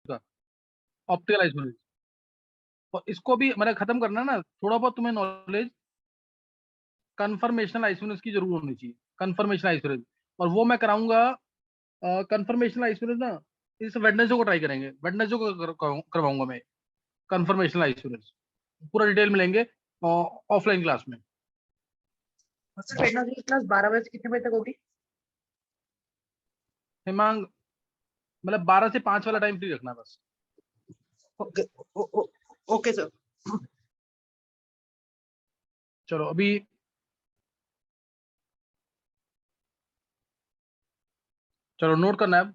का, optical isolation. और इसको भी मैंने खत्म करना है ना, थोड़ा बहुत तुम्हें नॉलेज कन्फर्मेशनल आइसोलेशन की जरूर होनी चाहिए, कन्फर्मेशनल आइसोलेशन। और वो मैं कराऊंगा, कन्फर्मेशनल आइसोलेशन ना इस वेडनेसडे को ट्राई करेंगे, वेडनेसडे को करवाऊंगा मैं कन्फर्मेशनल आइसोलेशन, पूरा डिटेल में लेंगे ऑफलाइन क्लास में। सर वेडनेसडे की क्लास 12 बजे से कितने बजे तक होगी? हिमांग, मतलब 12 से 5 वाला टाइम फ्री रखना बस। Okay okay sir. चलो अभी चलो नोट करना है अब।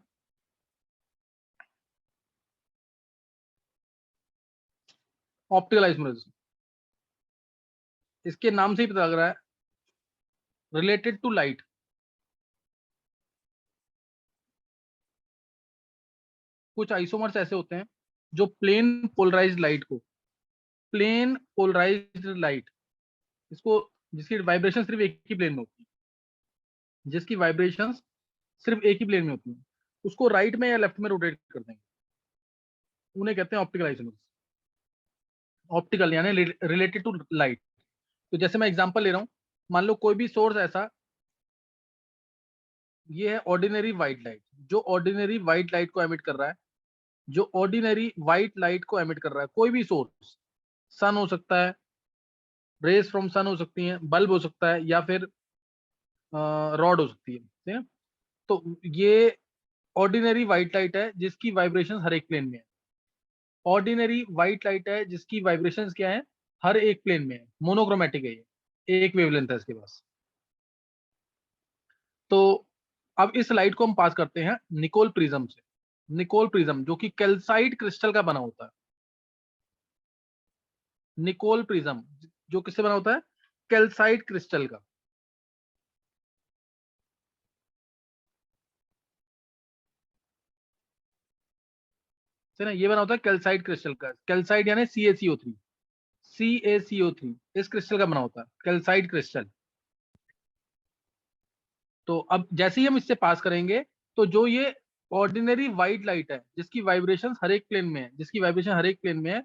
ऑप्टिकल आइसोलेशन, इसके नाम से ही पता लग रहा है, रिलेटेड टू लाइट। कुछ आइसोमर्स ऐसे होते हैं जो प्लेन पोलराइज्ड लाइट को, प्लेन पोलराइज्ड लाइट, इसको, जिसकी वाइब्रेशन सिर्फ एक ही प्लेन में होती है, जिसकी वाइब्रेशन सिर्फ एक ही प्लेन में होती है, उसको राइट में या लेफ्ट में रोटेट कर देंगे, उन्हें कहते हैं ऑप्टिकल आइसोमर्स। ऑप्टिकल यानी रिलेटेड टू लाइट। तो जैसे मैं एग्जांपल ले रहा हूं, मान लो कोई भी सोर्स ऐसा, ये है ऑर्डिनरी व्हाइट लाइट, जो ऑर्डिनरी व्हाइट लाइट को एमिट कर रहा है, जो ऑर्डिनरी व्हाइट लाइट को एमिट कर रहा है, कोई भी सोर्स, सन हो सकता है, रेज फ्रॉम सन हो सकती हैं, बल्ब हो सकता है, या फिर रॉड हो सकती है, ठीक है। तो ये ऑर्डिनरी व्हाइट लाइट है जिसकी वाइब्रेशन हर एक प्लेन में है, ऑर्डिनरी व्हाइट लाइट है जिसकी वाइब्रेशंस क्या है, हर एक प्लेन में है, मोनोक्रोमेटिक है, ये एक वेवलेंथ है इसके पास। तो अब इस लाइट को हम पास करते हैं निकोल प्रिज्म से, निकोल प्रिज्म जो कि कैल्साइट क्रिस्टल का बना होता है, निकोल प्रिज्म जो किससे बना होता है, कैल्साइट क्रिस्टल का। है ना, ये बना होता है कैल्साइट क्रिस्टल का, कैल्साइट यानी CaCO3, CaCO3 इस क्रिस्टल का बना होता है, कैल्साइट क्रिस्टल। तो अब जैसे ही हम इससे पास करेंगे, तो जो ये ऑर्डिनरी व्हाइट लाइट है जिसकी वाइब्रेशन हर एक प्लेन में है, जिसकी वाइब्रेशन हर एक प्लेन में है,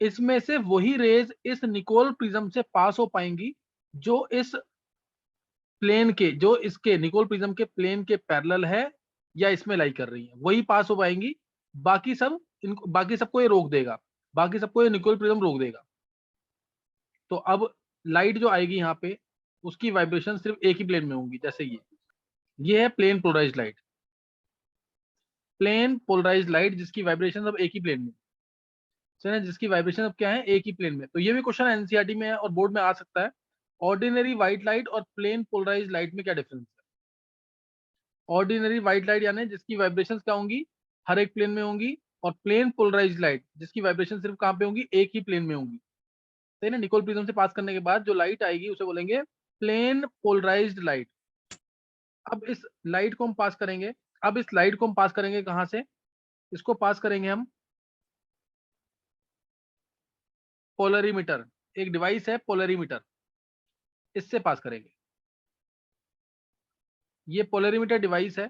इसमें से वही रेज इस निकोल प्रिज्म से पास हो पाएंगी जो इस प्लेन के, जो इसके निकोल प्रिज्म के प्लेन के पैरेलल है या इसमें लाई कर रही है, वही पास हो पाएंगी। बाकी सब, इनको, बाकी सबको ये रोक देगा, बाकी सबको ये निकोल प्रिज्म रोक देगा। तो अब लाइट जो आएगी यहाँ पे, उसकी वाइब्रेशन सिर्फ एक ही प्लेन में होंगी, जैसे ये है plane polarised light, plane polarised light जिसकी वाइब्रेशन अब एक ही प्लेन में, है ना, जिसकी वाइब्रेशन अब क्या है, एक ही प्लेन में। तो ये भी क्वेश्चन एनसीईआरटी में है और बोर्ड में आ सकता है, ऑर्डिनरी व्हाइट लाइट और प्लेन पोलराइज्ड लाइट में क्या डिफरेंस है। ऑर्डिनरी व्हाइट लाइट यानी जिसकी वाइब्रेशन क्या होंगी, हर एक प्लेन में होंगी, और प्लेन पोलराइज्ड लाइट जिसकी वाइब्रेशन सिर्फ कहाँ पे होंगी, एक ही प्लेन में होंगी। तो ना निकोल प्रिज्म से पास करने के बाद जो लाइट आएगी उसे बोलेंगे प्लेन पोलराइज्ड लाइट। अब इस लाइट को हम पास करेंगे, अब इस लाइट को हम पास करेंगे कहाँ से, इसको पास करेंगे हम पोलरीमीटर, एक डिवाइस है पोलरीमीटर, इससे पास करेंगे। ये पोलरीमीटर डिवाइस है,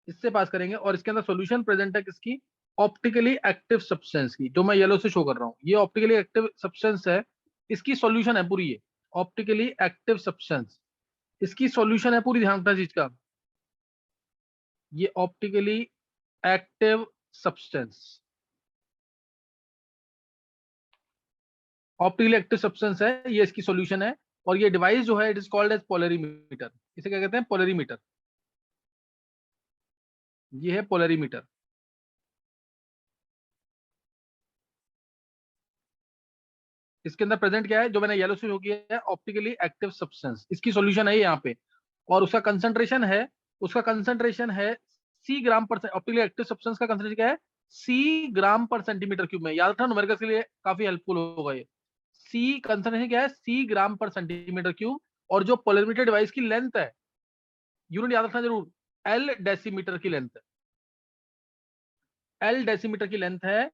इससे पास करेंगे, और इसके अंदर सॉल्यूशन प्रेजेंट है किसकी, ऑप्टिकली एक्टिव सब्सटेंस की, जो मैं येलो से शो कर रहा हूँ, ये ऑप्टिकली एक्टिव सब्सटेंस है, इसकी सॉल्यूशन है पूरी, ये ऑप्टिकली एक्टिव सब्सटेंस, इसकी सॉल्यूशन है पूरी, ध्यान रखना चीज का, ये optically active substance, optically active substance है, ये इसकी सॉल्यूशन है। और ये डिवाइस जो है it is called as polarimeter, इसे क्या कहते हैं, पोलरीमीटर, ये है पोलरीमीटर। इसके अंदर प्रेजेंट क्या है, जो मैंने येलो से शो किया है, ऑप्टिकली एक्टिव सब्सटेंस, इसकी सॉल्यूशन है यहाँ पे, और उसका कंसंट्रेशन है, उसका कंसंट्रेशन है सी ग्राम पर, ऑप्टिकली एक्टिव सब्सटेंस का कंसंट्रेशन क्या है, सी ग्राम पर सेंटीमीटर क्यूब में, याद रखना न्यूमेरिकल्स के लिए काफी हेल्पफुल होगा ये। सी कंसंट्रेशन क्या है, सी ग्राम पर सेंटीमीटर क्यूब, और जो पोलरीमीटर डिवाइस की लेंथ है, यूनिट याद रखना जरूर, एल डेसीमीटर की लेंथ है, एल डेसीमीटर की लेंथ है।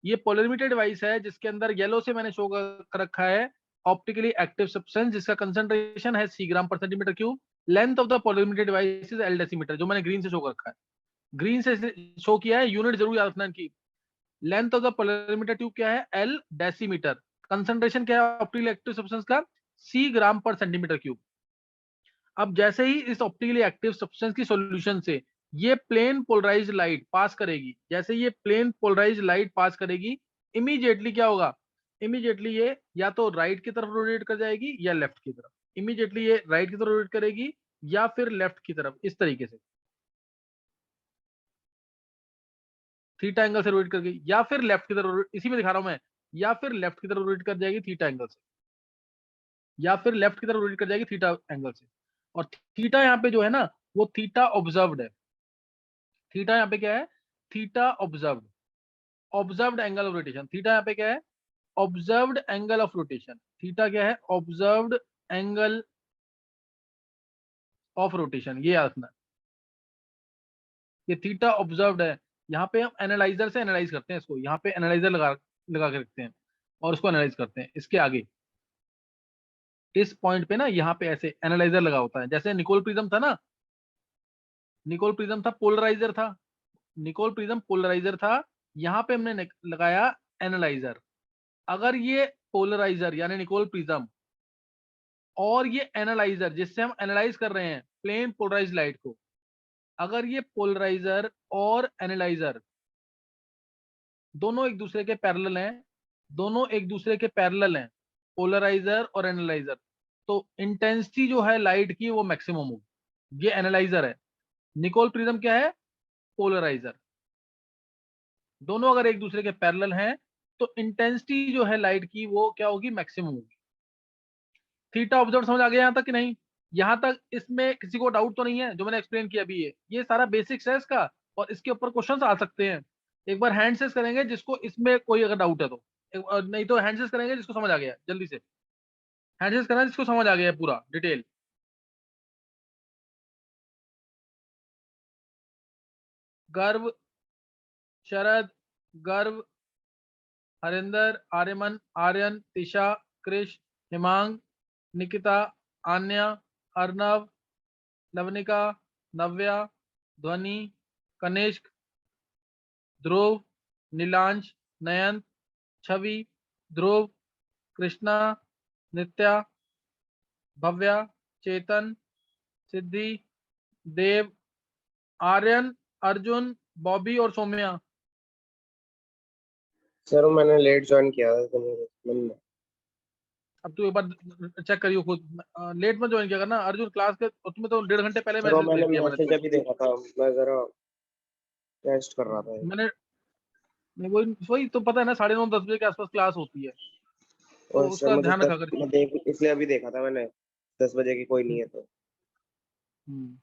ये पोलरीमीटर डिवाइस है जिसके अंदर येलो से मैंने शो कर रखा है ऑप्टिकली एक्टिव सब्सटेंस, जिसका कंसंट्रेशन है C gram per centimetre cube, length of the polarimeter device is L decimetre, जो मैंने ग्रीन से शो कर रखा है। ग्रीन से शो किया है, यूनिट जरूर याद रखना इनकी। Length of the polarimeter tube क्या है, एल डेसीमीटर। कंसंट्रेशन क्या है ऑप्टिकली एक्टिव सब्सटेंस का, सी ग्राम पर सेंटीमीटर क्यूब। अब जैसे ही इस ऑप्टिकली एक्टिव सब्सटेंस की सॉल्यूशन से ये प्लेन पोलराइज्ड लाइट पास करेगी, जैसे ये प्लेन पोलराइज्ड लाइट पास करेगी, इमीडिएटली क्या होगा, इमीडिएटली ये या तो राइट की तरफ रोटेट कर जाएगी या लेफ्ट की तरफ। इमीडिएटली ये राइट की तरफ रोटेट करेगी या फिर लेफ्ट की तरफ, इस तरीके से थीटा एंगल से रोटेट करके, या फिर लेफ्ट की तरफ, इसी में दिखा रहा हूं मैं, या फिर लेफ्ट की तरफ रोटेट कर जाएगी थीटा एंगल से, या फिर लेफ्ट की तरफ रोटेट कर जाएगी थीटा एंगल से। और थीटा यहाँ पे जो है ना, वो थीटा ऑब्जर्व्ड है। थीटा यहाँ पे क्या है, theta observed, observed angle of rotation. Theta यहाँ पे क्या है, observed angle of rotation. Theta क्या है, ऑब्जर्व्ड एंगल ऑफ रोटेशन, ये याद रखना। ये थीटा ऑब्जर्व्ड है। यहाँ पे हम एनालाइजर से एनालाइज करते हैं इसको, यहाँ पे एनालाइजर लगा लगा के रखते हैं और उसको एनालाइज करते हैं। इसके आगे इस पॉइंट पे ना, यहाँ पे ऐसे एनालाइजर लगा होता है, जैसे निकोल प्रिज्म था ना, निकोल प्रिज्म था, पोलराइजर था, निकोल प्रिज्म पोलराइजर था, यहाँ पे हमने लगाया एनालाइजर। अगर ये पोलराइजर यानी निकोल प्रिज्म और ये एनालाइजर जिससे हम एनालाइज कर रहे हैं प्लेन पोलराइज लाइट को, अगर ये पोलराइजर और एनालाइजर दोनों एक दूसरे के पैरेलल हैं, दोनों एक दूसरे के पैरेलल हैं, पोलराइजर और एनालाइजर, तो इंटेंसिटी जो है लाइट की वो मैक्सिमम होगी। ये एनालाइजर है, निकोल प्रिज्म क्या है, पोलराइजर। दोनों अगर एक दूसरे के पैरेलल हैं तो इंटेंसिटी जो है लाइट की वो क्या होगी, मैक्सिमम होगी। थीटा ऑब्जर्व समझ आ गया यहाँ तक कि नहीं, यहाँ तक इसमें किसी को डाउट तो नहीं है जो मैंने एक्सप्लेन किया अभी? ये सारा बेसिक्स है इसका, और इसके ऊपर क्वेश्चंस आ सकते हैं। एक बार हैंड सेस करेंगे जिसको इसमें कोई अगर डाउट है तो, नहीं तो हैंड सेस करेंगे जिसको समझ आ गया, जल्दी से हैंड सेस करना जिसको समझ आ गया है पूरा डिटेल। गर्व, शरद, गर्व, हरिंदर, आर्यमन, आर्यन, तिशा, कृष, हिमांग, निकिता, आन्या, अर्नव, नवनिका, नव्या, ध्वनि, कनिष्क, ध्रुव, नीलांश, नयन, छवि, ध्रुव, कृष्णा, नित्या, भव्या, चेतन, सिद्धि, देव, आर्यन, अर्जुन, बॉबी और सौम्या। सर मैंने लेट ज्वाइन किया था तो मेरे मन में। अब तू एक बार चेक करियो खुद, लेट मत ज्वाइन किया करना अर्जुन क्लास के, और तुम्हें तो 1.5 घंटे पहले सर वो मैसेज मैंने भेज दिया मैंने मैसेज तुम्हें। अभी देखा था, मैं जरा टेस्ट कर रहा था। मैंने वही वही तो पता है ना, 9:30 10 बजे के आसपास क्लास होती है, तो और सर उसका मुझे ध्यान रखा कर। मैं देख इसलिए अभी देखा था मैंने, 10 बजे की कोई नहीं है तो। हम्म।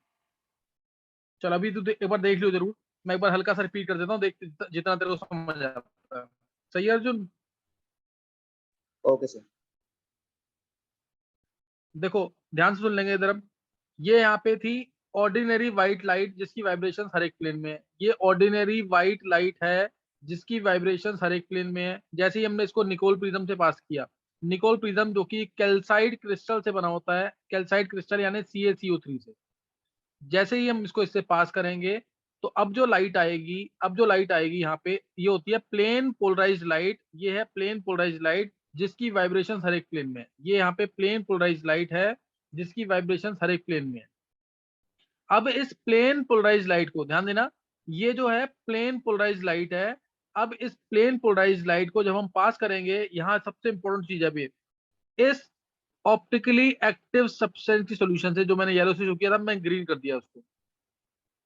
चल अभी तू एक बार देख लियो जरूर, मैं एक बार हल्का सा रिपीट कर देता हूँ, देख जितना तेरे को समझ आता है। सही है अर्जुन? Okay sir. देखो ध्यान से सुन लेंगे इधर। अब ये यहाँ पे थी ऑर्डिनरी व्हाइट लाइट जिसकी वाइब्रेशन हर एक प्लेन में है। ये ऑर्डिनरी व्हाइट लाइट है जिसकी वाइब्रेशन हर एक प्लेन में है। जैसे ही हमने इसको निकोल प्रिज्म से पास किया, निकोल प्रिज्म जो कि कैल्साइट क्रिस्टल से बना होता है, कैल्साइट क्रिस्टल यानी CaCO3 से, जैसे ही हम इसको इससे पास करेंगे तो अब जो लाइट आएगी, अब जो लाइट आएगी यहाँ पे, ये होती है प्लेन पोलराइज्ड लाइट। ये है प्लेन पोलराइज्ड लाइट जिसकी वाइब्रेशन हर एक प्लेन में है। ये यहाँ पे प्लेन पोलराइज्ड लाइट है जिसकी वाइब्रेशन हर एक प्लेन में है। अब इस प्लेन पोलराइज्ड लाइट को ध्यान देना, ये जो है प्लेन पोलराइज्ड लाइट है। अब इस प्लेन पोलराइज्ड लाइट को जब हम पास करेंगे, यहाँ सबसे इंपॉर्टेंट चीज है अभी, इस ऑप्टिकली एक्टिव सब्सटेंस की सॉल्यूशन से, जो मैंने येलो से शो किया था मैं ग्रीन कर दिया उसको,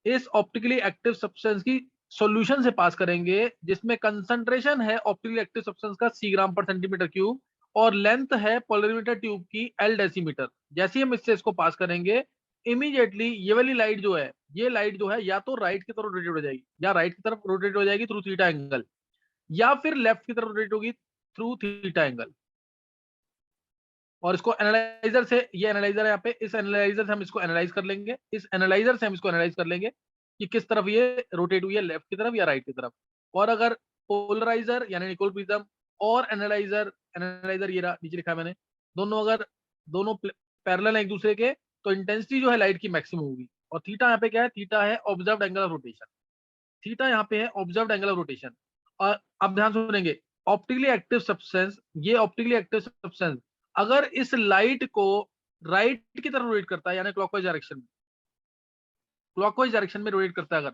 इस ऑप्टिकली एक्टिव सब्सटेंस की सॉल्यूशन से पास करेंगे जिसमें कंसंट्रेशन है ऑप्टिकली एक्टिव सब्सटेंस का C ग्राम पर सेंटीमीटर क्यूब और लेंथ है पोलरीमीटर ट्यूब की L डेसीमीटर। जैसे ही हम इससे इसको पास करेंगे, इमीडिएटली ये वाली लाइट जो है, ये लाइट जो है या तो राइट की तरफ रोटेट हो जाएगी, या राइट की तरफ रोटेट हो जाएगी थ्रू थीटा एंगल, या फिर लेफ्ट की तरफ रोटेट होगी थ्रू थीटा एंगल। और इसको एनालाइजर से, ये एनालाइजर है यहाँ पे, इस एनालाइजर से हम इसको एनालाइज कर लेंगे, इस एनालाइजर से हम इसको एनालाइज कर लेंगे कि किस तरफ ये रोटेट हुई है, लेफ्ट की तरफ या राइट की तरफ। और अगर पोलराइजर यानी निकोल प्रिज्म और एनालाइजर, एनालाइजर ये नीचे लिखा है मैंने, दोनों अगर दोनों पैरेलल है एक दूसरे के, तो इंटेंसिटी जो है लाइट की मैक्सिमम होगी। और थीटा यहाँ पे क्या है, थीटा है observed angle of rotation. Theta यहाँ पे है ऑब्जर्व्ड एंगल ऑफ रोटेशन। और अब ध्यान सुनेंगे, ऑप्टिकली एक्टिव सब्सटेंस, ये ऑप्टिकली एक्टिव सब्सटेंस अगर इस लाइट को राइट की तरफ रोटेट करता है, यानी क्लॉकवाइज डायरेक्शन में रोटेट करता है,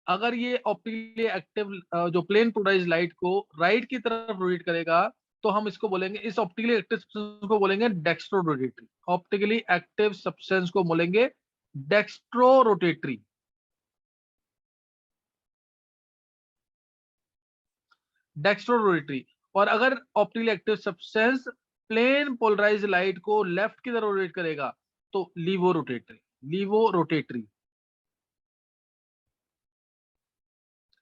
अगर ये ऑप्टिकली एक्टिव जो प्लेन पोलराइज्ड लाइट को राइट की तरफ रोटेट करेगा, तो हम इसको बोलेंगे, इस ऑप्टिकली एक्टिव सब्सटेंस को बोलेंगे dextro rotatory. Optically active substance को बोलेंगे डेक्स्ट्रो रोटेटरी। Dextro rotatory. और अगर optically active substance plane polarised light को लेफ्ट की तरफ रोटेट करेगा, तो levo rotatory. Levo rotatory.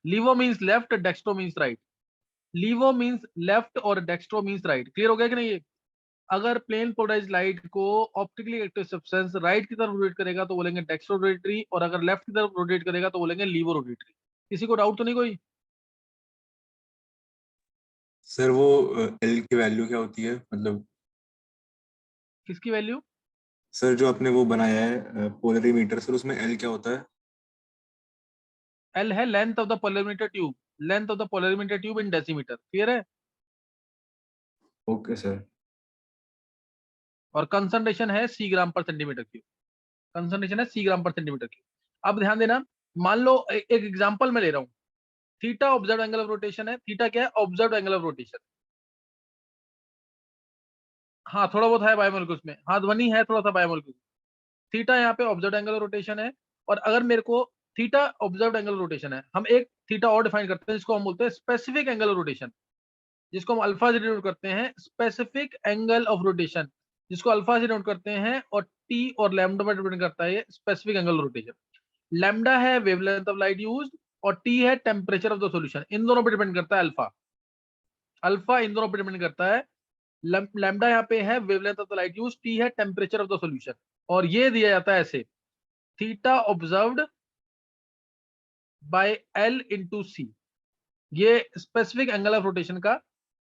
Levo means left, dextro means right. Levo means left और डेक्स्ट्रो मीन्स राइट। क्लियर हो गया कि नहीं? ये अगर प्लेन पोलराइज्ड लाइट को ऑप्टिकली एक्टिव सब्सटेंस राइट की तरफ रोटेट करेगा तो बोलेंगे डेक्स्ट्रो रोटेटरी, और अगर लेफ्ट की तरफ रोटेट करेगा तो बोलेंगे लीवो रोटेटरी। किसी को डाउट तो नहीं कोई? सर वो एल की वैल्यू क्या होती है, मतलब? किसकी वैल्यू? सर जो आपने वो बनाया है पोलरीमीटर, सर उसमें एल क्या होता है? एल है length of the polarimeter tube. Length of the polarimeter tube in decimetre. Clear है? Okay sir. और कंसंट्रेशन है सी ग्राम पर सेंटीमीटर क्यूब। कंसंट्रेशन है सी ग्राम पर सेंटीमीटर क्यूब। अब ध्यान देना, मान लो एक एग्जांपल मैं ले रहा हूं। Theta observed angle of rotation है। थीटा क्या है? Observed angle of rotation. हाँ, थोड़ा बहुत है बायोमोलिक्यूल्स में, हाँ ध्वनि है थोड़ा सा बायोमोलिक्यूल्स। थीटा यहाँ पे ऑब्जर्व्ड एंगल ऑफ रोटेशन है। और अगर मेरे को theta observed angle of rotation है, हम एक थीटा और डिफाइन करते हैं जिसको हम बोलते हैं स्पेसिफिक एंगल ऑफ रोटेशन, जिसको हम अल्फा से डिनोट करते हैं। स्पेसिफिक एंगल ऑफ रोटेशन जिसको अल्फा से डिनोट करते हैं, और टी और लैम्डा पर डिपेंड करता है ये specific angle of rotation. Lambda है वेवलेंथ ऑफ लाइट यूज्ड, और टी है टेम्परेचर ऑफ द सॉल्यूशन। इन दोनों पर डिपेंड करता है अल्फा। अल्फा इन दोनों पर डिपेंड करता है। लैम्डा यहाँ पे है wavelength of the light used, T है टेम्परेचर ऑफ द सॉल्यूशन। और ये दिया जाता है ऐसे, theta observed by L into C. ये स्पेसिफिक एंगल ऑफ रोटेशन का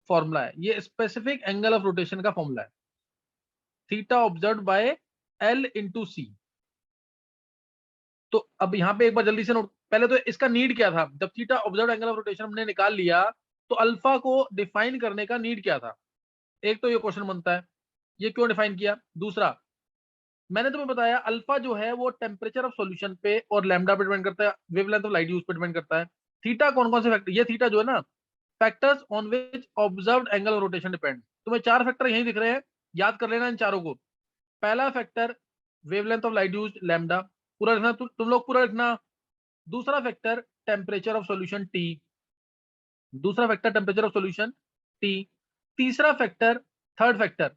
फॉर्मूला है। ये स्पेसिफिक एंगल ऑफ रोटेशन का फॉर्मूला है, theta observed by L into C. तो अब यहाँ पे एक बार जल्दी से नोट, पहले तो इसका नीड क्या था? जब theta observed angle of rotation हमने निकाल लिया, तो अल्फा को डिफाइन करने का नीड क्या था? एक तो ये क्वेश्चन बनता है, ये क्यों डिफाइन किया? दूसरा, मैंने तुम्हें बताया अल्फा जो है वो टेम्परेचर ऑफ सॉल्यूशन पे और लैम्डा पे डिपेंड करता है, वेवलेंथ ऑफ लाइट यूज पे डिपेंड करता है। थीटा कौन कौन से फैक्टर? ये थीटा जो है ना, factors on which observed angle of rotation depend. तुम्हें चार फैक्टर यही दिख रहे हैं, याद कर लेना इन चारों को। पहला factor wavelength of light use lambda, पूरा लिखना, तुम लोग पूरा लिखना। दूसरा factor temperature of solution T. दूसरा factor temperature of solution T. तीसरा factor, third factor,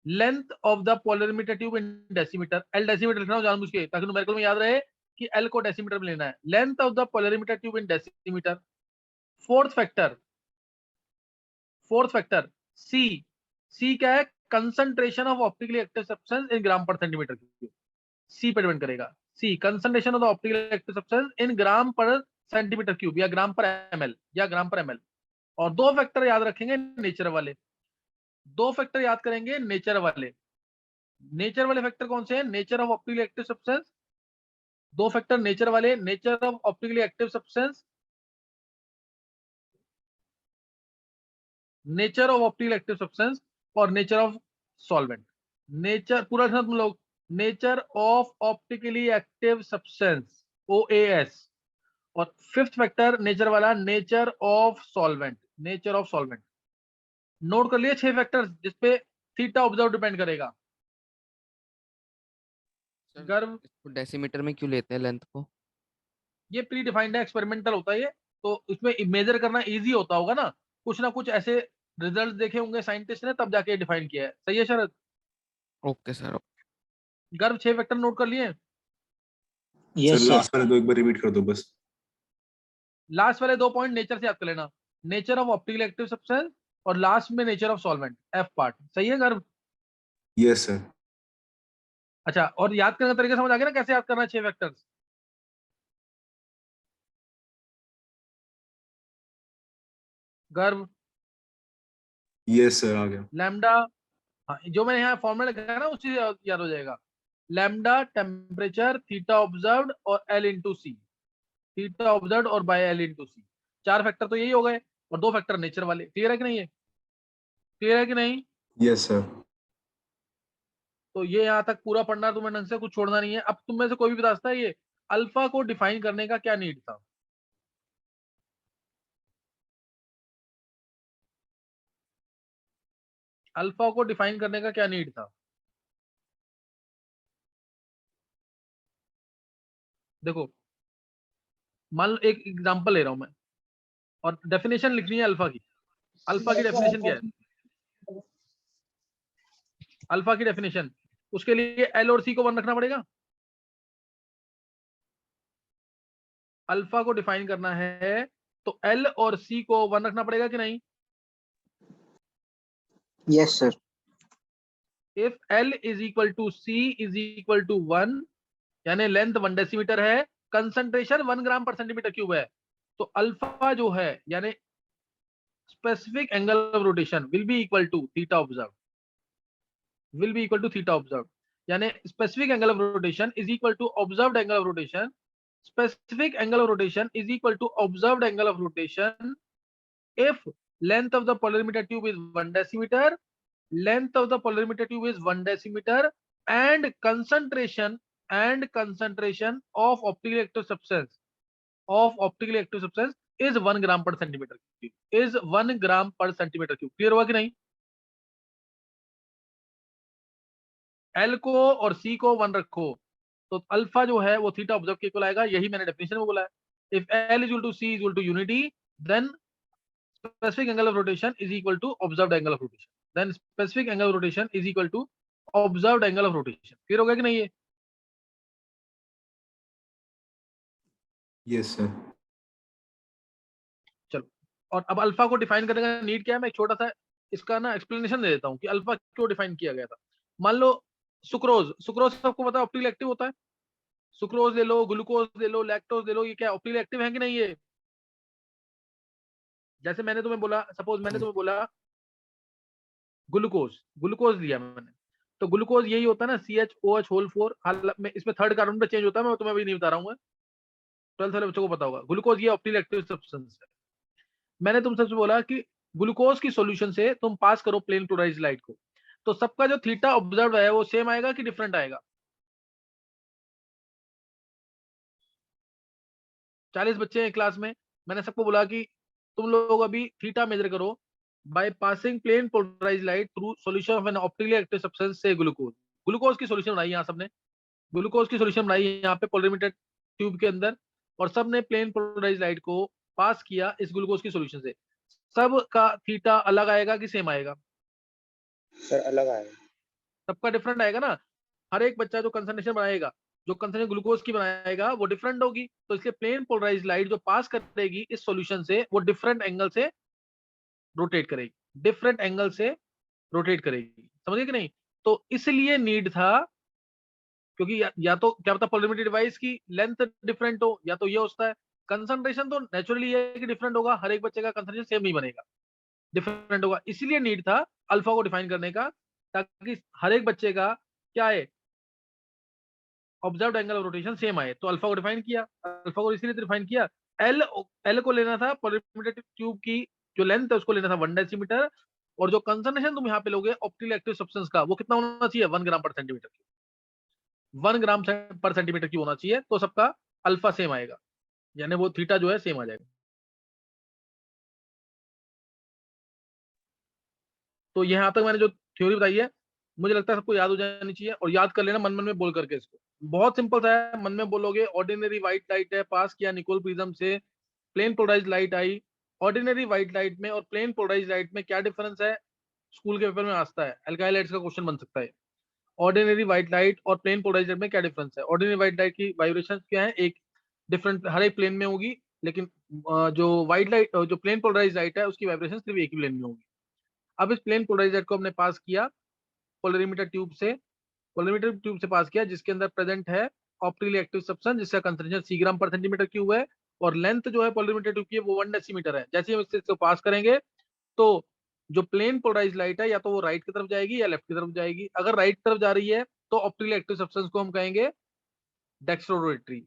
length of the polarimeter tube in decimetre. L decimetre लिखना हो जानबूझ के, ताकि न्यूमेरिकल में याद रहे कि एल को डेसीमीटर में लेना है। Length of the polarimeter tube in decimetre. Fourth factor C. C क्या है? Concentration of optically active substance in gram per centimetre cube. C पे डिपेंड करेगा। C concentration of the optically active substance in gram per centimetre cube, या ग्राम पर ML, या ग्राम पर ML. और दो फैक्टर याद रखेंगे नेचर वाले, दो फैक्टर याद करेंगे नेचर वाले। नेचर वाले फैक्टर कौन से हैं? Nature of optically active substance. दो फैक्टर नेचर वाले, nature of optically active substance, nature of optically active substance, और नेचर ऑफ सॉल्वेंट। नेचर पूरा लिखना तुम लोग, nature of optically active substance, OAS। और फिफ्थ फैक्टर नेचर वाला, nature of solvent. Nature of solvent. Note कर लिए 6 फैक्टर्स जिसपे थीटा ऑब्जर्व डिपेंड करेगा। गर्व, इसको डेसीमीटर में क्यों लेते हैं लेंथ को? ये प्री डिफाइंड है, एक्सपेरिमेंटल होता है ये, तो इसमें मेजर करना इजी होता होगा ना कुछ ऐसे रिजल्ट देखे होंगे साइंटिस्ट ने, तब जाके डिफाइन किया है। सही है शरद? Okay sir. गर्व 6 फैक्टर नोट कर लिए? सर लास्ट वाले दो एक बार रिपीट कर दो बस। लास्ट वाले 2 पॉइंट नेचर से याद कर लेना, nature of optical active substance, और लास्ट में nature of solvent, F part. सही है गर्व? Yes sir. अच्छा, और याद करने का तरीका समझ आ गया ना, कैसे याद करना है 6 फैक्टर्स? गर्व? यस सर, आ गया। लैम्डा, हाँ, जो मैंने यहाँ फॉर्मूला लिखा है ना उसी से याद हो जाएगा। लैम्डा टेम्परेचर, थीटा ऑब्जर्व्ड, और एल इंटू सी। थीटा ऑब्जर्व और by L into c. 4 factor तो यही हो गए और 2 फैक्टर नेचर वाले। क्लियर है कि नहीं? है क्लियर है कि नहीं? Yes sir. तो ये यहाँ तक पूरा पढ़ना, तुम्हें ढंग से कुछ छोड़ना नहीं है। अब तुम में से कोई भी बता सकता है ये अल्फा को डिफाइन करने का क्या नीड था? अल्फा को डिफाइन करने का क्या नीड था? देखो, मान लो एक एग्जांपल ले रहा हूं मैं और डेफिनेशन लिखनी है अल्फा की। अल्फा की डेफिनेशन क्या है? अल्फा की डेफिनेशन, उसके लिए एल और सी को 1 रखना पड़ेगा। अल्फा को डिफाइन करना है तो एल और सी को 1 रखना पड़ेगा कि नहीं? Yes sir. If L is equal to C is equal to 1, यानी लेंथ 1 डेसीमीटर है, concentration 1 gram per centimetre cube है, तो अल्फा जो है यानी specific angle of rotation will be equal to theta observe, will be equal to theta observe, यानी specific angle of rotation is equal to observed angle of rotation, specific angle of rotation is equal to observed angle of rotation if length of the polarimeter tube is 1 decimeter, length of the polarimeter tube is 1 decimeter, and concentration of optically active substance is 1 gram per centimeter cube, is 1 gram per centimeter cube। Clear हुआ कि नहीं? L को और सी को 1 रखो तो alpha जो है वो थीटा ऑब्जर्व के इक्वल आएगा। यही मैंने डेफिनेशन में बोला है। If L is equal to C is equal to unity, then specific angle of rotation is equal to observed angle of rotation, then specific angle of rotation is equal to observed angle of rotation। Clear हो गया कि नहीं? है yes sir. चलो, और अब alpha को define करने का नीड क्या है, मैं एक छोटा सा इसका ना एक्सप्लेनेशन दे देता हूँ कि अल्फा क्यों डिफाइन किया गया था। मान लो सुक्रोज, सुक्रोज सबको पता है ऑप्टिकली एक्टिव होता है। सुक्रोज ले लो, ग्लूकोज ले लो, लैक्टोज ले लो, ये क्या ऑप्टिकली एक्टिव है कि नहीं? है जैसे मैंने तुम्हें बोला, सपोज मैंने तुम्हें बोला ग्लूकोज, ग्लूकोज लिया मैंने, तो ग्लूकोज यही होता है ना CH OH होल 4। हाल में इसमें थर्ड कार्बन पे चेंज होता है, मैं तुम्हें अभी नहीं बता रहा हूँ। 12th वाले बच्चों को पता होगा। ग्लूकोज ये ऑप्टिकली एक्टिव सब्सटेंस है। मैंने तुमसे बोला कि ग्लूकोज की सॉल्यूशन से तुम पास करो प्लेन पोलराइज्ड लाइट को, तो सबका जो थीटा ऑब्जर्व है वो सेम आएगा कि डिफरेंट आएगा? 40 बच्चे हैं क्लास में, मैंने सबको बोला कि तुम लोग अभी थीटा मेजर करो by passing plane polarised light through solution of an optically active substance से ग्लूकोज। ग्लूकोज की सॉल्यूशन बनाई यहाँ सबने, ग्लूकोज की सॉल्यूशन बनाई यहाँ पे पोलरीमीटर ट्यूब के अंदर, और सबने प्लेन पोलराइज्ड लाइट को पास किया इस ग्लूकोज की सॉल्यूशन से। सब का थीटा अलग आएगा कि सेम आएगा? सर अलग आएगा। सबका डिफरेंट आएगा ना। हर एक बच्चा जो कंसंट्रेशन बनाएगा, जो कंसंट्रेशन ग्लूकोज की बनाएगा वो डिफरेंट होगी, तो इसलिए प्लेन पोलराइज्ड लाइट जो पास करेगी इस सॉल्यूशन से वो डिफरेंट एंगल से रोटेट करेगी, डिफरेंट एंगल से रोटेट करेगी। समझिए कि नहीं? तो इसलिए नीड था, क्योंकि या तो क्या पता पोलरिमेट्री डिवाइस की लेंथ डिफरेंट हो, या तो ये होता है कंसंट्रेशन तो नेचुरली ये है कि डिफरेंट होगा, हर एक बच्चे का कंसंट्रेशन सेम नहीं बनेगा, डिफरेंट होगा। इसलिए नीड था अल्फा को डिफाइन करने का, ताकि हर एक बच्चे का क्या है, observed angle of rotation same आए। तो अल्फा को डिफाइन किया, अल्फा को इसलिए डिफाइन किया, एल एल को लेना था पोलरिमेट्री ट्यूब की जो लेंथ है उसको लेना था 1 डेसीमीटर, और जो कंसंट्रेशन तुम यहाँ पे लोगे ऑप्टिकली एक्टिव सब्सटेंस का वो कितना होना चाहिए? 1 gram per centimetre cube, 1 gram per centimetre cube होना चाहिए, तो सबका अल्फा सेम आएगा, यानी वो थीटा जो है सेम आ जाएगा। तो यहाँ तक मैंने जो थ्योरी बताई है मुझे लगता है सबको याद हो जानी चाहिए, और याद कर लेना मन मन में बोल करके इसको। बहुत सिंपल सा है, मन में बोलोगे ऑर्डिनरी व्हाइट लाइट है, पास किया निकोल प्रिज्म से, प्लेन पोलराइज्ड लाइट आई। ऑर्डिनरी व्हाइट लाइट में और प्लेन पोलराइज्ड लाइट में क्या डिफरेंस है? स्कूल के पेपर में आता है, अल्काइल लाइट्स का क्वेश्चन बन सकता है। ऑर्डिनरी व्हाइट लाइट और प्लेन पोलराइज्ड लाइट में क्या डिफरेंस है? ऑर्डिनरी व्हाइट लाइट की वाइब्रेशन क्या है? एक डिफरेंट हर एक प्लेन में होगी, लेकिन जो व्हाइट लाइट जो प्लेन पोलराइज्ड लाइट है उसकी वाइब्रेशन सिर्फ एक ही प्लेन में होगी। अब इस प्लेन पोलराइज्ड लाइट को हमने पास किया पोलरीमीटर ट्यूब से, पोलरीमीटर ट्यूब से पास किया जिसके अंदर प्रेजेंट है ऑप्टिकली एक्टिव सब्सटेंस जिसका कंसंट्रेशन सी ग्राम पर सेंटीमीटर क्यूब है, और लेंथ जो है पोलरीमीटर ट्यूब की वो 1 डेसीमीटर है। जैसे ही हम इसको पास करेंगे तो जो प्लेन पोलराइज्ड लाइट है या तो वो राइट की तरफ जाएगी या लेफ्ट की तरफ जाएगी। अगर राइट की तरफ जा रही है तो ऑप्टिकली एक्टिव सब्सटेंस को हम कहेंगे डेक्स्ट्रोरोटरी,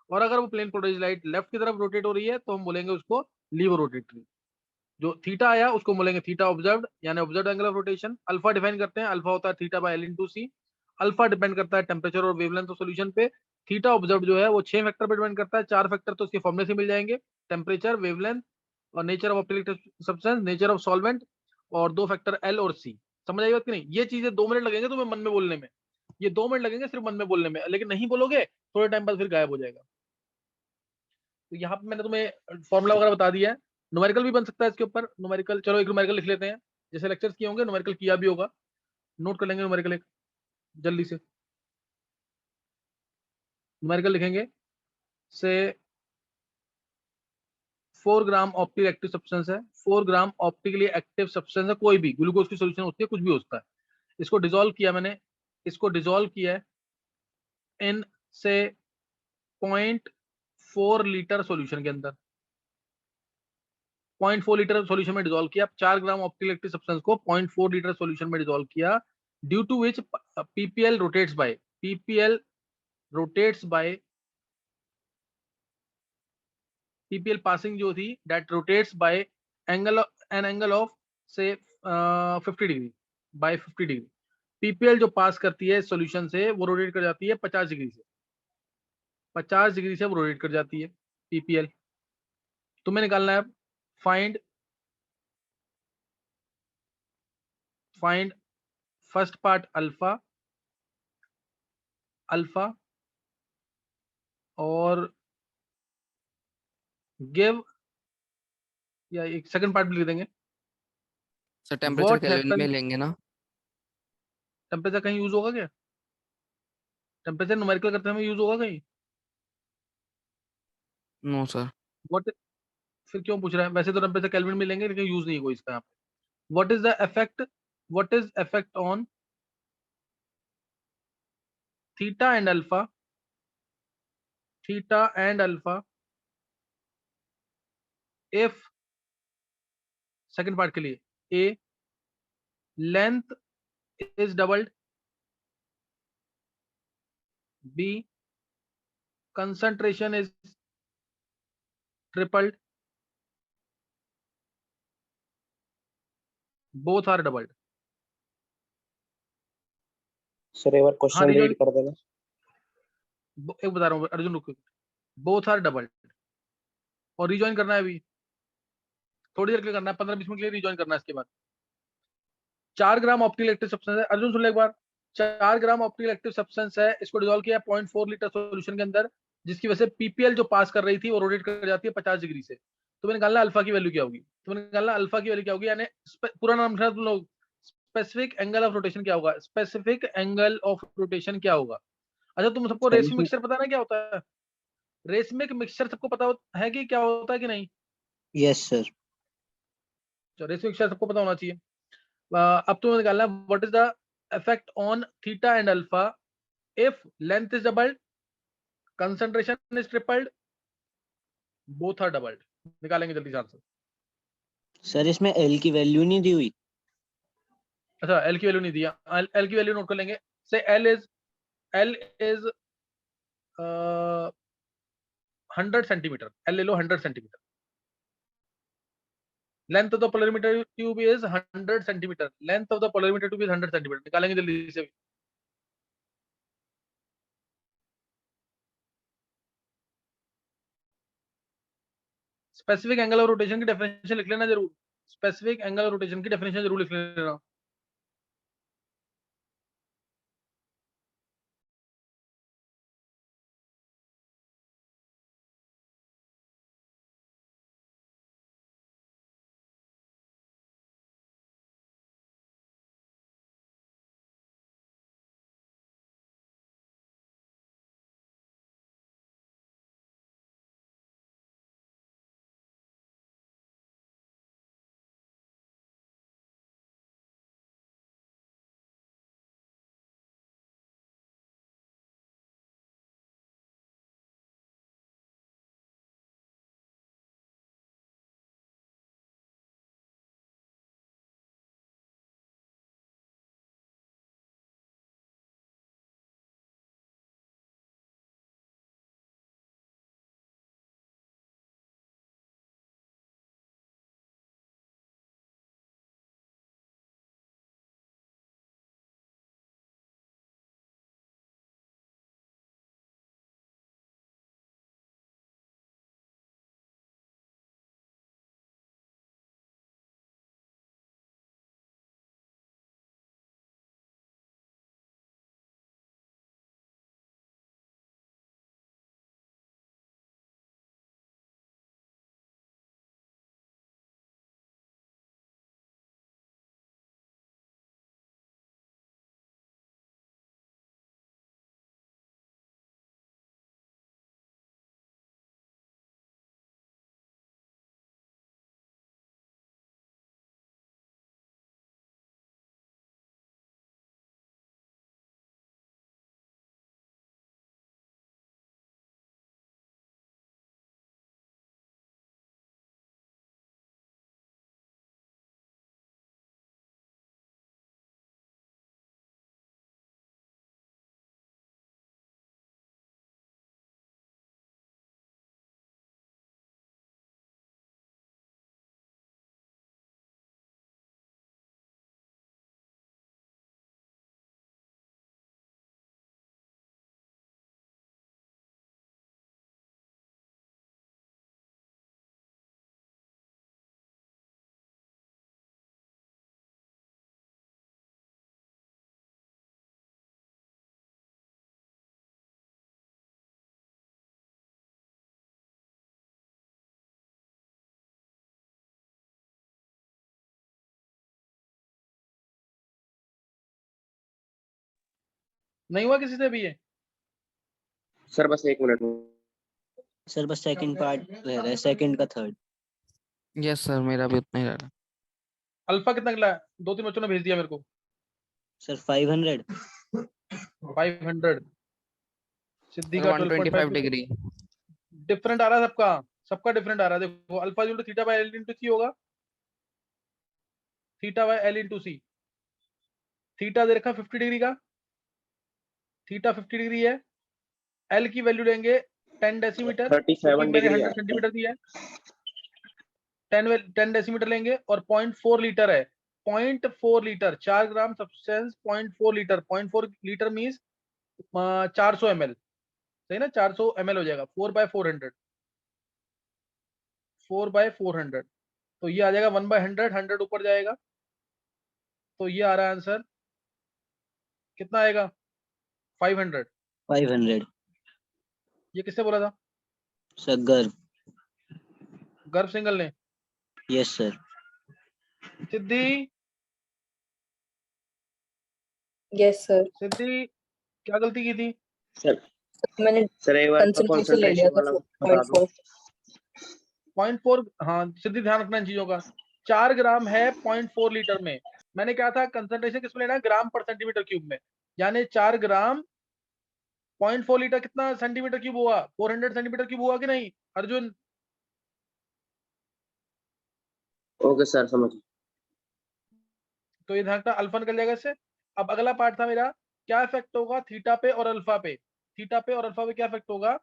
और अगर वो प्लेन पोलराइज लाइट लेफ्ट की तरफ रोटेट हो रही है तो हम बोलेंगे उसको लीवर रोटेटरी। जो थीटा आया उसको बोलेंगे थीटा ऑब्जर्व्ड, यानी observed angle of rotation. Alpha define करते हैं, अल्फा होता है theta by L into c. Alpha depend करता है टेम्परेचर और वेवलेंथ ऑफ सॉल्यूशन पे। थीटा ऑब्जर्व्ड जो है वो 6 फैक्टर पे डिपेंड करता है, 4 फैक्टर तो उसके फॉर्मूले से मिल जाएंगे, टेम्परेचर, वेवलेंथ और nature of optical substance, nature of solvent, और 2 फैक्टर एल और सी। समझ आई बात कि नहीं? ये चीजें 2 मिनट लगेंगे तुम्हें मन में बोलने में, ये 2 मिनट लगेंगे सिर्फ मन में बोलने में, लेकिन नहीं बोलोगे थोड़े टाइम बाद फिर गायब हो जाएगा। तो यहाँ पे मैंने तुम्हें फॉर्मूला वगैरह बता दिया है। न्यूमेरिकल भी बन सकता है इसके ऊपर, न्यूमेरिकल, चलो एक न्यूमेरिकल लिख लेते हैं, जैसे लेक्चर्स किए होंगे न्यूमेरिकल किया भी होगा, नोट कर लेंगे न्यूमेरिकल एक जल्दी से। न्यूमेरिकल लिखेंगे से 4 ग्राम ऑप्टिकली एक्टिव सब्सटेंस है, 4 ग्राम ऑप्टिकली एक्टिव सब्सटेंस है, कोई भी ग्लूकोज की सोल्यूशन होती है, कुछ भी होता है। इसको डिसॉल्व किया मैंने, इसको डिसॉल्व किया है इन से 0.4 लीटर सॉल्यूशन के अंदर, 0.4 लीटर सॉल्यूशन में डिसॉल्व किया। 4 ग्राम ऑप्टिकल एक्टिव सब्सटेंस को 0.4 लीटर सॉल्यूशन में डिसॉल्व किया, due to which PPL rotates by, PPL rotates by, PPL passing जो थी that rotates by angle, an angle of से 50 डिग्री, बाय 50 डिग्री। पीपीएल जो पास करती है सॉल्यूशन से वो रोटेट कर जाती है 50 डिग्री से, 50 डिग्री से वो रोटेट कर जाती है पीपीएल। तुम्हें निकालना है find, find first part alpha, alpha, और गिव, या एक सेकंड पार्ट भी लिख देंगे, सर टेम्परेचर व्हाट केल्विन में हैपन। लेंगे ना? टेम्परेचर कहीं यूज होगा क्या? टेम्परेचर न्यूमेरिकल करते समय यूज होगा कहीं? No sir. व्हाट, फिर क्यों पूछ रहा है? वैसे तो टेम्परेचर केल्विन में लेंगे, लेकिन यूज नहीं है कोई इसका यहाँ पे। What is the effect, what is effect on theta and alpha, theta and alpha if, second part के लिए, A length is doubled, B concentration is tripled, both are doubled। Sir एक बार हाँ क्वेश्चन रिजॉइन, रीड कर देना। एक बता रहा हूँ अर्जुन, रुको, बोथ आर डबल्ड, और रिजॉइन करना है अभी, थोड़ी देर के लिए करना है, 15-20 मिनट के लिए रिजॉइन करना है इसके बाद। 4 ग्राम ऑप्टिकल एक्टिव सब्सटेंस है, अर्जुन सुन ले एक बार, 4 ग्राम ऑप्टिकल एक्टिव सब्सटेंस है, इसको डिसॉल्व किया 0.4 लीटर सॉल्यूशन के अंदर, जिसकी वजह से पीपीएल जो पास कर रही थी वो रोटेट कर जाती है 50 डिग्री से। तुम्हें निकालना अल्फा की वैल्यू क्या होगी, तुम्हें निकालना अल्फा की वैल्यू क्या होगी, यानी पूरा नाम लिखना तुम लोग, स्पेसिफिक एंगल ऑफ रोटेशन क्या होगा, स्पेसिफिक एंगल ऑफ रोटेशन क्या होगा। अच्छा तुम सबको सर रेसिक इसमें मिक्सचर पता है ना क्या होता है? रेसमिक मिक्सचर सबको पता है कि क्या होता है कि नहीं? Yes sir. रेसमिक मिक्सचर सबको पता होना चाहिए। अब तुम्हें निकालना what is the effect on theta and alpha if length is doubled, concentration is tripled, both are doubled. निकालेंगे जल्दी से आंसर। सर इसमें एल की वैल्यू नहीं दी हुई। अच्छा एल की वैल्यू नहीं दिया, एल की वैल्यू नोट कर लेंगे, से एल इज 100 सेंटीमीटर, एल ले लो 100 centimetre. Length of the polarimeter tube is 100 centimetre, length of the polarimeter tube is 100 centimetre. निकालेंगे जल्दी से। स्पेसिफिक एंगल ऑफ रोटेशन की डेफिनेशन लिख लेना जरूर, स्पेसिफिक एंगल ऑफ रोटेशन की डेफिनेशन जरूर लिख लेना। नहीं हुआ किसी से भी ये? सर बस 1 मिनट। सर बस सेकंड पार्ट रह रहा है, सेकंड का थर्ड। यस सर, मेरा भी उतना ही रहा। अल्फा कितना निकला है? 2-3 बच्चों ने भेज दिया मेरे को। सर 500। 500। सिद्धि सर का 125 12.5 डिग्री। डिफरेंट आ रहा है सबका, सबका डिफरेंट आ रहा है। देखो alpha equal to theta by L into C होगा, theta by L into C. Theta दे रखा 50 डिग्री का, थीटा 50 डिग्री है। एल की वैल्यू लेंगे 10 डेसीमीटर, 37 मैंने डिग्री 100 सेंटीमीटर दिया है। 10 डेसीमीटर लेंगे और 0.4 लीटर है। 0.4 litre, 4 gram substance 0.4 litre. 0.4 litre means 400 ml, सही ना? 400 ml हो जाएगा। 4/400, 4/400, तो ये आ जाएगा 1/100। 100 ऊपर जाएगा तो ये आ रहा है आंसर कितना आएगा? 500। 500। ये किससे बोला था? सर गर्भ। गर्भ सिंगल ने। Yes sir. Siddhi, yes sir, Siddhi क्या गलती की थी? सर मैंने सर एक बार कंसंट्रेशन ले लिया कंसंट्रेशन था वाला बता दो। 0.4। 0.4, हाँ सिद्धि ध्यान रखना इन चीजों का। 4 ग्राम है 0.4 लीटर में। मैंने क्या था, कंसंट्रेशन किसमें लेना है? ग्राम पर सेंटीमीटर क्यूब में। यानी 4 ग्राम 0.4 लीटर कितना सेंटीमीटर क्यूब हुआ? 400 सेंटीमीटर क्यूब हुआ कि नहीं अर्जुन? ओके सर समझ। तो ये ध्यान रखना, अल्फा निकल जाएगा इससे। अब अगला पार्ट था मेरा, क्या इफेक्ट होगा थीटा पे और अल्फा पे? थीटा पे और अल्फा पे क्या इफेक्ट होगा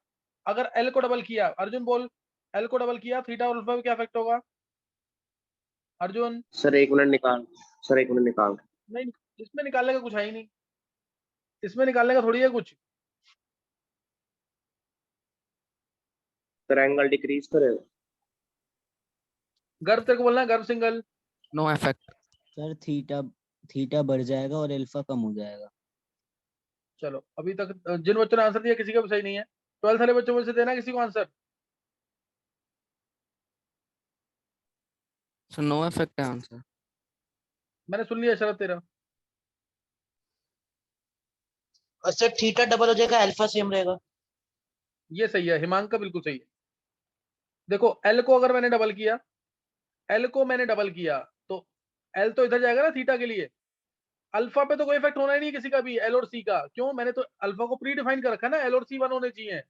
अगर एल को डबल किया? अर्जुन बोल, एल को डबल किया थीटा और अल्फा पे क्या इफेक्ट होगा? अर्जुन। सर 1 मिनट निकाल। सर 1 मिनट निकाल। नहीं, इसमें निकालने का कुछ है ही नहीं, इसमें निकालने का थोड़ी है कुछ। सर एंगल डिक्रीज करेगा। गर्भ तेरे को बोलना है, गर्भ single. No effect. Sir theta theta बढ़ जाएगा और अल्फा कम हो जाएगा। चलो अभी तक जिन बच्चों ने आंसर दिया किसी का भी सही नहीं है। 12th वाले बच्चों में से देना किसी को आंसर। सर नो इफेक्ट है आंसर। मैंने सुन लिया शरद तेरा। और सर थीटा डबल हो जाएगा, अल्फा सेम रहेगा। ये सही है, हिमांक का बिल्कुल सही है। देखो एल को अगर मैंने डबल किया, एल को मैंने डबल किया तो एल तो इधर जाएगा ना थीटा के लिए। अल्फा पे तो कोई इफेक्ट होना ही नहीं किसी का भी, एल और सी का। क्यों? मैंने तो अल्फा को प्री डिफाइन कर रखा है ना, एल और सी 1 होने चाहिए।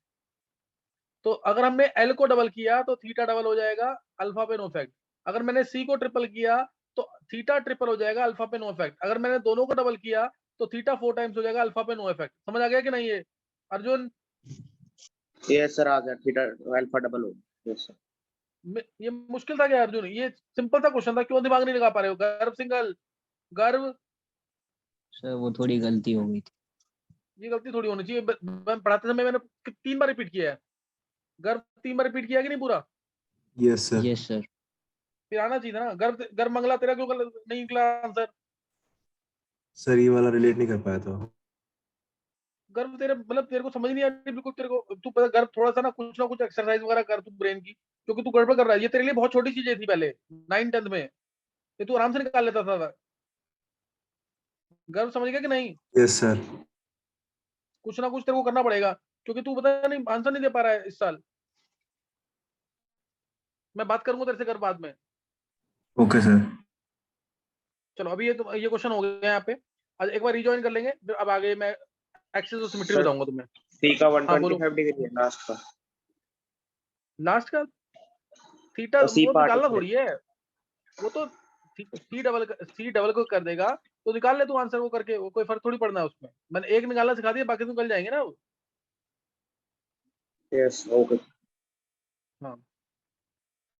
तो अगर हमने एल को डबल किया तो थीटा डबल हो जाएगा, अल्फा पे नो इफेक्ट। अगर मैंने सी को ट्रिपल किया तो थीटा ट्रिपल हो जाएगा, अल्फा पे नो इफेक्ट। अगर मैंने दोनों को डबल किया तो थीटा 4 टाइम्स हो जाएगा, अल्फा पे नो इफेक्ट। समझ आ गया कि नहीं ये अर्जुन? यस सर आ गया। थीटा अल्फा डबल हो। Yes sir. ये मुश्किल था क्या अर्जुन? ये सिंपल सा क्वेश्चन था, क्यों दिमाग नहीं लगा पा रहे हो? गर्भ सिंगल, गर्भ। सर वो थोड़ी गलती हो गई थी। ये गलती थोड़ी होनी चाहिए। मैं पढ़ाते समय मैंने 3 बार रिपीट किया है। गर्भ 3 बार रिपीट किया कि नहीं पूरा? Yes sir. Yes sir. फिर आना चाहिए था ना। गर्भ गर्भ मंगला तेरा क्यों नहीं निकला आंसर? सर ये वाला रिलेट नहीं कर पाया था। गर्भ तेरे मतलब तेरे को समझ नहीं आ रही बिल्कुल। तेरे को तू पता, गर्भ थोड़ा सा ना कुछ एक्सरसाइज वगैरह कर तू ब्रेन की, क्योंकि तू गड़बड़ कर रहा है। ये तेरे लिए बहुत छोटी चीजें थी पहले 9th 10th में, ये तू आराम से निकाल लेता था। गर्भ समझ गया कि नहीं? Yes sir. कुछ ना कुछ तेरे को करना पड़ेगा, क्योंकि तू पता नहीं आंसर नहीं दे पा रहा है इस साल। मैं बात करूंगा तेरे से गर्भ बाद में। Okay sir. चलो अभी ये क्वेश्चन हो गया यहाँ पे। आज एक बार रिजॉइन कर लेंगे, फिर अब आगे मैं एक्सेस और सिमेट्री सर बताऊंगा तुम्हें। सी का हाँ बोलो। 125 डिग्री है लास्ट का। लास्ट का थीटा और सी वो पार्ट निकालना है। थोड़ी है, वो तो सी डबल को कर देगा तो निकाल ले तू आंसर वो करके, वो कोई फर्क थोड़ी पड़ना है उसमें। मैंने एक निकालना सिखा दिया, बाकी तो निकल जाएंगे ना वो। Yes okay. हाँ